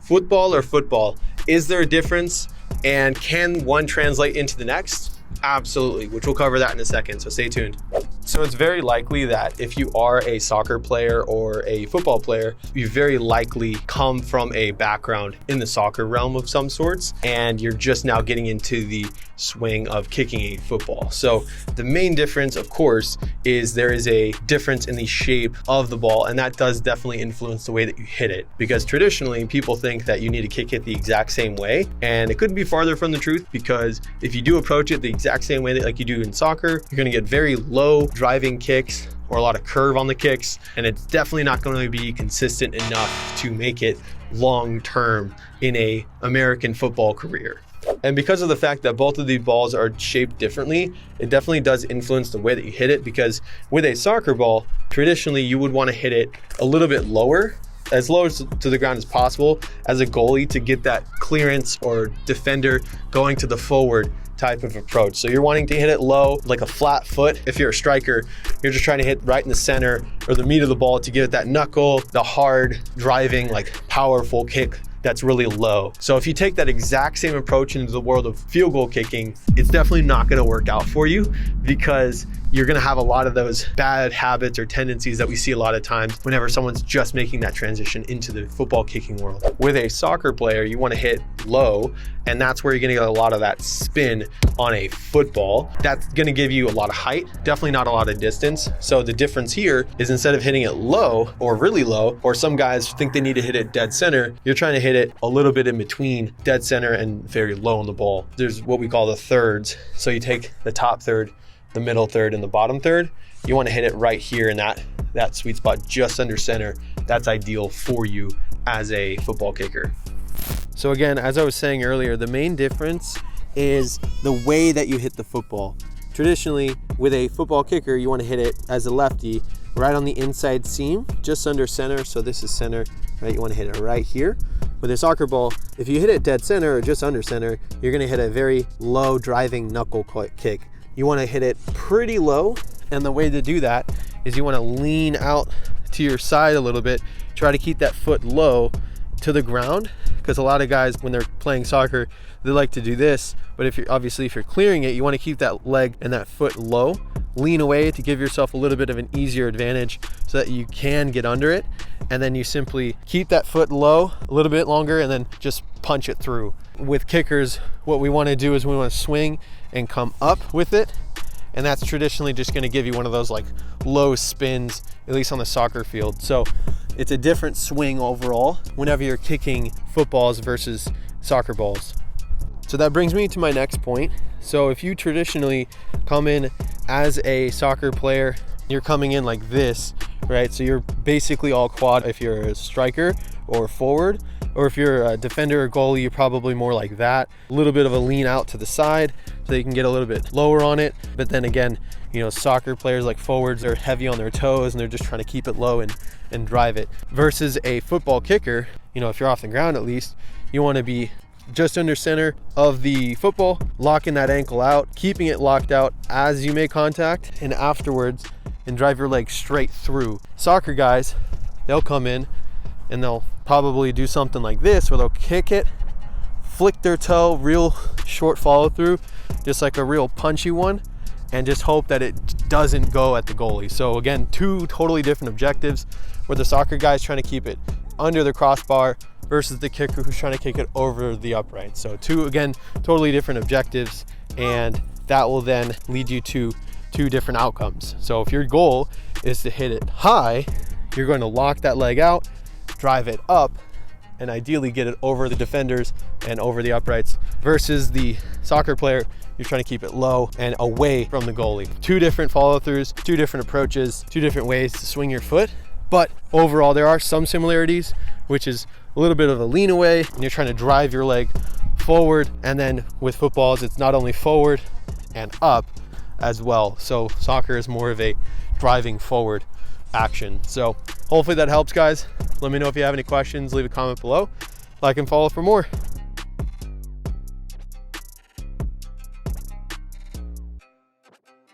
Football or football? Is there a difference? And can one translate into the next? Absolutely, which we'll cover that in a second, so stay tuned. So it's very likely that if you are a soccer player or a football player, you very likely come from a background in the soccer realm of some sorts, and you're just now getting into the swing of kicking a football. So the main difference, of course, is there is a difference in the shape of the ball, and that does definitely influence the way that you hit it. Because traditionally, people think that you need to kick it the exact same way, and it couldn't be farther from the truth, because if you do approach it the exact same way that like you do in soccer, you're gonna get very low driving kicks or a lot of curve on the kicks, and it's definitely not going to be consistent enough to make it long term in a American football career. And because of the fact that both of these balls are shaped differently, it definitely does influence the way that you hit it, because with a soccer ball, traditionally you would want to hit it a little bit lower, as low to the ground as possible as a goalie, to get that clearance or defender going to the forward type of approach. So you're wanting to hit it low, like a flat foot. If you're a striker, you're just trying to hit right in the center or the meat of the ball to give it that knuckle, the hard driving, like powerful kick that's really low. So if you take that exact same approach into the world of field goal kicking, it's definitely not going to work out for you, because you're going to have a lot of those bad habits or tendencies that we see a lot of times whenever someone's just making that transition into the football kicking world. With a soccer player, you want to hit low, and that's where you're going to get a lot of that spin on a football. That's going to give you a lot of height, definitely not a lot of distance. So the difference here is, instead of hitting it low or really low, or some guys think they need to hit it dead center, you're trying to hit it a little bit in between dead center and very low on the ball. There's what we call the thirds. So you take the top third, the middle third, and the bottom third. You want to hit it right here in that sweet spot just under center. That's ideal for you as a football kicker. So again, as I was saying earlier, the main difference is the way that you hit the football. Traditionally, with a football kicker, you want to hit it as a lefty right on the inside seam, just under center. So this is center, right? You want to hit it right here. With a soccer ball, if you hit it dead center or just under center, you're going to hit a very low driving knuckle kick. You want to hit it pretty low, and the way to do that is you want to lean out to your side a little bit, try to keep that foot low to the ground, because a lot of guys, when they're playing soccer, they like to do this, but if you're clearing it, you want to keep that leg and that foot low, lean away to give yourself a little bit of an easier advantage so that you can get under it, and then you simply keep that foot low a little bit longer and then just punch it through. With kickers, what we want to do is we want to swing and come up with it, and that's traditionally just going to give you one of those like low spins, at least on the soccer field. So it's a different swing overall whenever you're kicking footballs versus soccer balls. So that brings me to my next point. So if you traditionally come in as a soccer player, you're coming in like this, right? So you're basically all quad if you're a striker or forward, or if you're a defender or goalie, you're probably more like that. A little bit of a lean out to the side so you can get a little bit lower on it. But then again, you know, soccer players like forwards are heavy on their toes and they're just trying to keep it low and drive it. Versus a football kicker, you know, if you're off the ground at least, you want to be just under center of the football, locking that ankle out, keeping it locked out as you make contact, and afterwards, and drive your leg straight through. Soccer guys, they'll come in and they'll probably do something like this, where they'll kick it, flick their toe, real short follow through, just like a real punchy one, and just hope that it doesn't go at the goalie. So again, two totally different objectives, where the soccer guy's trying to keep it under the crossbar versus the kicker who's trying to kick it over the upright. So two, again, totally different objectives, and that will then lead you to two different outcomes. So if your goal is to hit it high, you're going to lock that leg out, drive it up, and ideally get it over the defenders and over the uprights, versus the soccer player, you're trying to keep it low and away from the goalie. Two different follow-throughs, two different approaches, two different ways to swing your foot. But overall, there are some similarities, which is a little bit of a lean away, and you're trying to drive your leg forward. And then with footballs, it's not only forward and up as well. So soccer is more of a driving forward action. So hopefully that helps, guys. Let me know if you have any questions, leave a comment below. Like and follow for more.